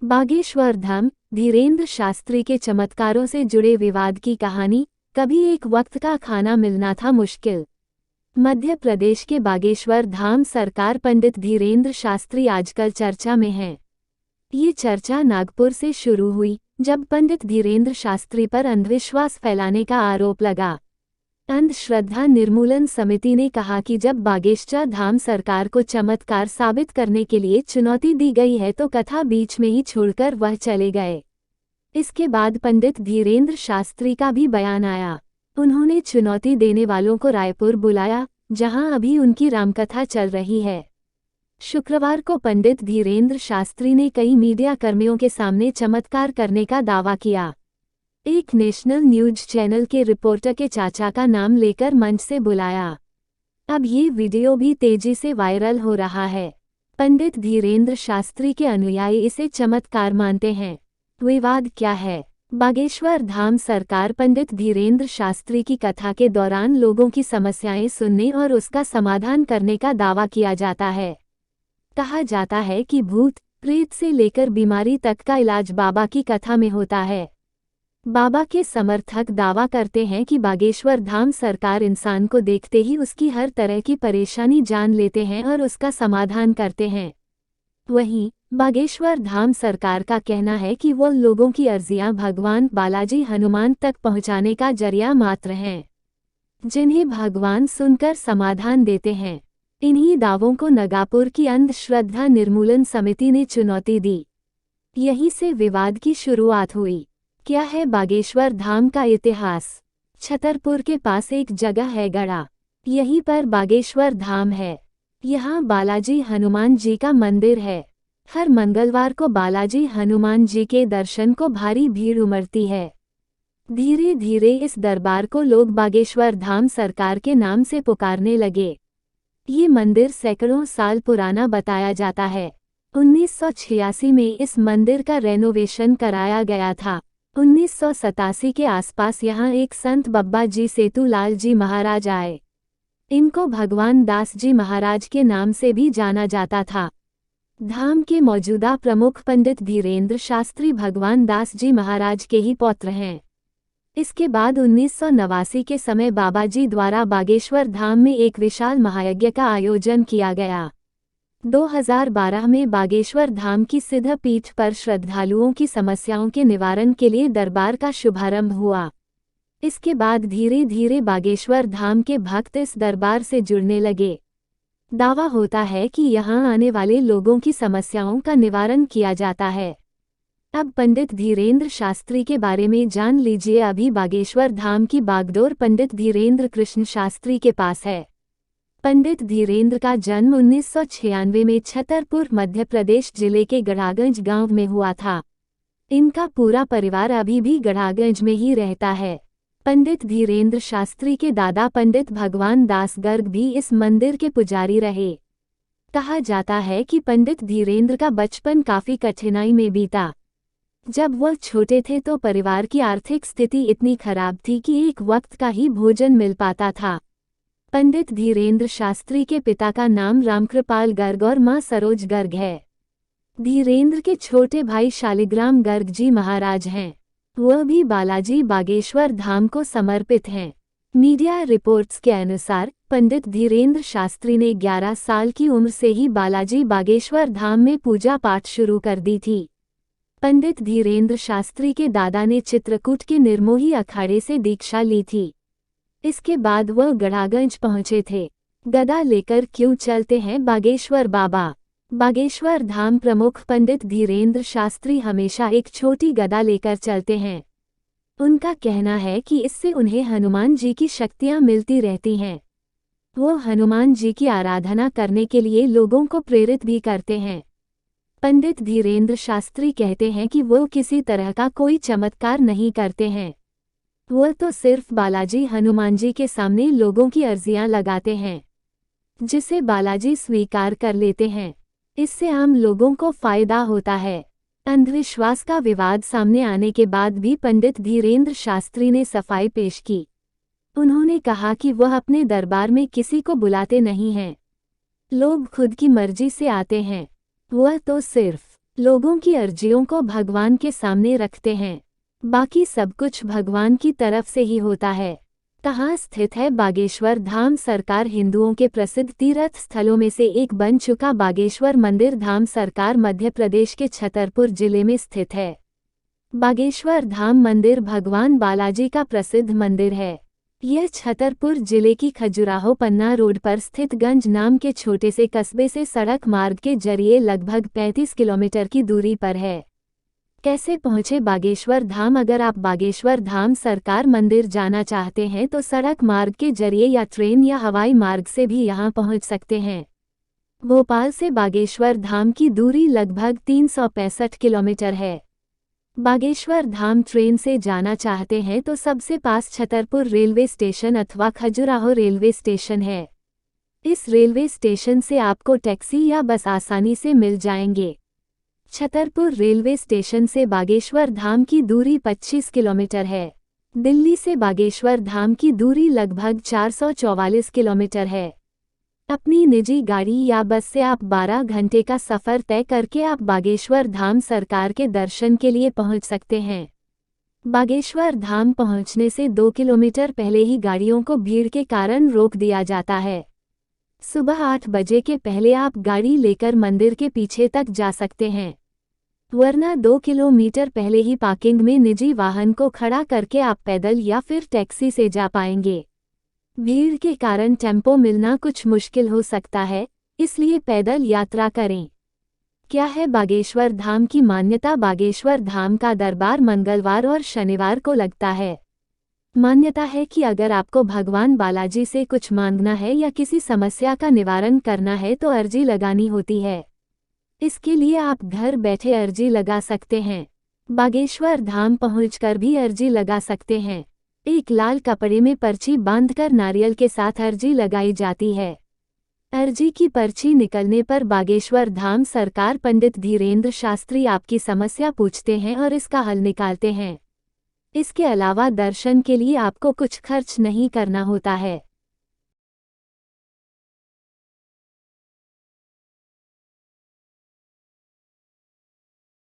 बागेश्वर धाम, धीरेन्द्र शास्त्री के चमत्कारों से जुड़े विवाद की कहानी। कभी एक वक्त का खाना मिलना था मुश्किल। मध्य प्रदेश के बागेश्वर धाम सरकार पंडित धीरेन्द्र शास्त्री आजकल चर्चा में हैं। ये चर्चा नागपुर से शुरू हुई, जब पंडित धीरेन्द्र शास्त्री पर अंधविश्वास फैलाने का आरोप लगा। अंधश्रद्धा निर्मूलन समिति ने कहा कि जब बागेश्वर धाम सरकार को चमत्कार साबित करने के लिए चुनौती दी गई है तो कथा बीच में ही छोड़कर वह चले गए। इसके बाद पंडित धीरेन्द्र शास्त्री का भी बयान आया। उन्होंने चुनौती देने वालों को रायपुर बुलाया, जहां अभी उनकी रामकथा चल रही है। शुक्रवार को पंडित धीरेन्द्र शास्त्री ने कई मीडिया कर्मियों के सामने चमत्कार करने का दावा किया। एक नेशनल न्यूज चैनल के रिपोर्टर के चाचा का नाम लेकर मंच से बुलाया। अब ये वीडियो भी तेजी से वायरल हो रहा है। पंडित धीरेन्द्र शास्त्री के अनुयायी इसे चमत्कार मानते हैं। विवाद क्या है? बागेश्वर धाम सरकार पंडित धीरेन्द्र शास्त्री की कथा के दौरान लोगों की समस्याएं सुनने और उसका समाधान करने का दावा किया जाता है। कहा जाता है कि भूत प्रेत से लेकर बीमारी तक का इलाज बाबा की कथा में होता है। बाबा के समर्थक दावा करते हैं कि बागेश्वर धाम सरकार इंसान को देखते ही उसकी हर तरह की परेशानी जान लेते हैं और उसका समाधान करते हैं। वहीं बागेश्वर धाम सरकार का कहना है कि वो लोगों की अर्जियां भगवान बालाजी हनुमान तक पहुंचाने का जरिया मात्र हैं, जिन्हें भगवान सुनकर समाधान देते हैं। इन्हीं दावों को नागपुर की अंधश्रद्धा निर्मूलन समिति ने चुनौती दी। यहीं से विवाद की शुरुआत हुई। क्या है बागेश्वर धाम का इतिहास? छतरपुर के पास एक जगह है गढ़ा, यहीं पर बागेश्वर धाम है। यहाँ बालाजी हनुमान जी का मंदिर है। हर मंगलवार को बालाजी हनुमान जी के दर्शन को भारी भीड़ उमड़ती है। धीरे धीरे इस दरबार को लोग बागेश्वर धाम सरकार के नाम से पुकारने लगे। ये मंदिर सैकड़ों साल पुराना बताया जाता है। 1986 में इस मंदिर का रेनोवेशन कराया गया था। 1987 के आसपास यहाँ एक संत बब्बा जी सेतुलाल जी महाराज आए। इनको भगवान दास जी महाराज के नाम से भी जाना जाता था। धाम के मौजूदा प्रमुख पंडित धीरेन्द्र शास्त्री भगवान दास जी महाराज के ही पौत्र हैं। इसके बाद 1989 के समय बाबा जी द्वारा बागेश्वर धाम में एक विशाल महायज्ञ का आयोजन किया गया। 2012 में बागेश्वर धाम की सिद्ध पीठ पर श्रद्धालुओं की समस्याओं के निवारण के लिए दरबार का शुभारंभ हुआ। इसके बाद धीरे धीरे बागेश्वर धाम के भक्त इस दरबार से जुड़ने लगे। दावा होता है कि यहाँ आने वाले लोगों की समस्याओं का निवारण किया जाता है। अब पंडित धीरेन्द्र शास्त्री के बारे में जान लीजिए। अभी बागेश्वर धाम की बागडोर पंडित धीरेन्द्र कृष्ण शास्त्री के पास है। पंडित धीरेन्द्र का जन्म 1996 में छतरपुर मध्य प्रदेश जिले के गढ़ागंज गांव में हुआ था। इनका पूरा परिवार अभी भी गढ़ागंज में ही रहता है। पंडित धीरेन्द्र शास्त्री के दादा पंडित भगवान दास गर्ग भी इस मंदिर के पुजारी रहे। कहा जाता है कि पंडित धीरेन्द्र का बचपन काफी कठिनाई में बीता। जब वह छोटे थे तो परिवार की आर्थिक स्थिति इतनी खराब थी कि एक वक्त का ही भोजन मिल पाता था। पंडित धीरेन्द्र शास्त्री के पिता का नाम रामकृपाल गर्ग और मां सरोज गर्ग है। धीरेन्द्र के छोटे भाई शालिग्राम गर्ग जी महाराज हैं। वह भी बालाजी बागेश्वर धाम को समर्पित हैं। मीडिया रिपोर्ट्स के अनुसार पंडित धीरेन्द्र शास्त्री ने 11 साल की उम्र से ही बालाजी बागेश्वर धाम में पूजा पाठ शुरू कर दी थी। पंडित धीरेन्द्र शास्त्री के दादा ने चित्रकूट के निर्मोही अखाड़े से दीक्षा ली थी। इसके बाद वह गढ़ागंज पहुंचे थे। गदा लेकर क्यों चलते हैं बागेश्वर बाबा? बागेश्वर धाम प्रमुख पंडित धीरेन्द्र शास्त्री हमेशा एक छोटी गदा लेकर चलते हैं। उनका कहना है कि इससे उन्हें हनुमान जी की शक्तियां मिलती रहती हैं। वो हनुमान जी की आराधना करने के लिए लोगों को प्रेरित भी करते हैं। पंडित धीरेन्द्र शास्त्री कहते हैं कि वो किसी तरह का कोई चमत्कार नहीं करते हैं। वह तो सिर्फ बालाजी हनुमान जी के सामने लोगों की अर्जियां लगाते हैं, जिसे बालाजी स्वीकार कर लेते हैं। इससे आम लोगों को फायदा होता है। अंधविश्वास का विवाद सामने आने के बाद भी पंडित धीरेन्द्र शास्त्री ने सफाई पेश की। उन्होंने कहा कि वह अपने दरबार में किसी को बुलाते नहीं हैं। लोग खुद की मर्जी से आते हैं। वह तो सिर्फ लोगों की अर्जियों को भगवान के सामने रखते हैं। बाकी सब कुछ भगवान की तरफ से ही होता है। कहाँ स्थित है बागेश्वर धाम? सरकार हिंदुओं के प्रसिद्ध तीर्थ स्थलों में से एक बन चुका बागेश्वर मंदिर धाम सरकार मध्य प्रदेश के छतरपुर जिले में स्थित है। बागेश्वर धाम मंदिर भगवान बालाजी का प्रसिद्ध मंदिर है। यह छतरपुर जिले की खजुराहो पन्ना रोड पर स्थित गंज नाम के छोटे से कस्बे से सड़क मार्ग के जरिए लगभग 35 किलोमीटर की दूरी पर है। कैसे पहुँचे बागेश्वर धाम? अगर आप बागेश्वर धाम सरकार मंदिर जाना चाहते हैं तो सड़क मार्ग के जरिए या ट्रेन या हवाई मार्ग से भी यहां पहुंच सकते हैं। भोपाल से बागेश्वर धाम की दूरी लगभग 365 किलोमीटर है। बागेश्वर धाम ट्रेन से जाना चाहते हैं तो सबसे पास छतरपुर रेलवे स्टेशन अथवा खजुराहो रेलवे स्टेशन है। इस रेलवे स्टेशन से आपको टैक्सी या बस आसानी से मिल जाएंगे। छतरपुर रेलवे स्टेशन से बागेश्वर धाम की दूरी 25 किलोमीटर है। दिल्ली से बागेश्वर धाम की दूरी लगभग 444 किलोमीटर है। अपनी निजी गाड़ी या बस से आप 12 घंटे का सफ़र तय करके आप बागेश्वर धाम सरकार के दर्शन के लिए पहुंच सकते हैं। बागेश्वर धाम पहुंचने से 2 किलोमीटर पहले ही गाड़ियों को भीड़ के कारण रोक दिया जाता है। सुबह 8 बजे के पहले आप गाड़ी लेकर मंदिर के पीछे तक जा सकते हैं, वरना 2 किलोमीटर पहले ही पार्किंग में निजी वाहन को खड़ा करके आप पैदल या फिर टैक्सी से जा पाएंगे। भीड़ के कारण टेम्पो मिलना कुछ मुश्किल हो सकता है, इसलिए पैदल यात्रा करें। क्या है बागेश्वर धाम की मान्यता? बागेश्वर धाम का दरबार मंगलवार और शनिवार को लगता है। मान्यता है कि अगर आपको भगवान बालाजी से कुछ मांगना है या किसी समस्या का निवारण करना है तो अर्जी लगानी होती है। इसके लिए आप घर बैठे अर्जी लगा सकते हैं। बागेश्वर धाम पहुंचकर भी अर्जी लगा सकते हैं। एक लाल कपड़े में पर्ची बांधकर नारियल के साथ अर्जी लगाई जाती है। अर्जी की पर्ची निकलने पर बागेश्वर धाम सरकार पंडित धीरेंद्र शास्त्री आपकी समस्या पूछते हैं और इसका हल निकालते हैं। इसके अलावा दर्शन के लिए आपको कुछ खर्च नहीं करना होता है।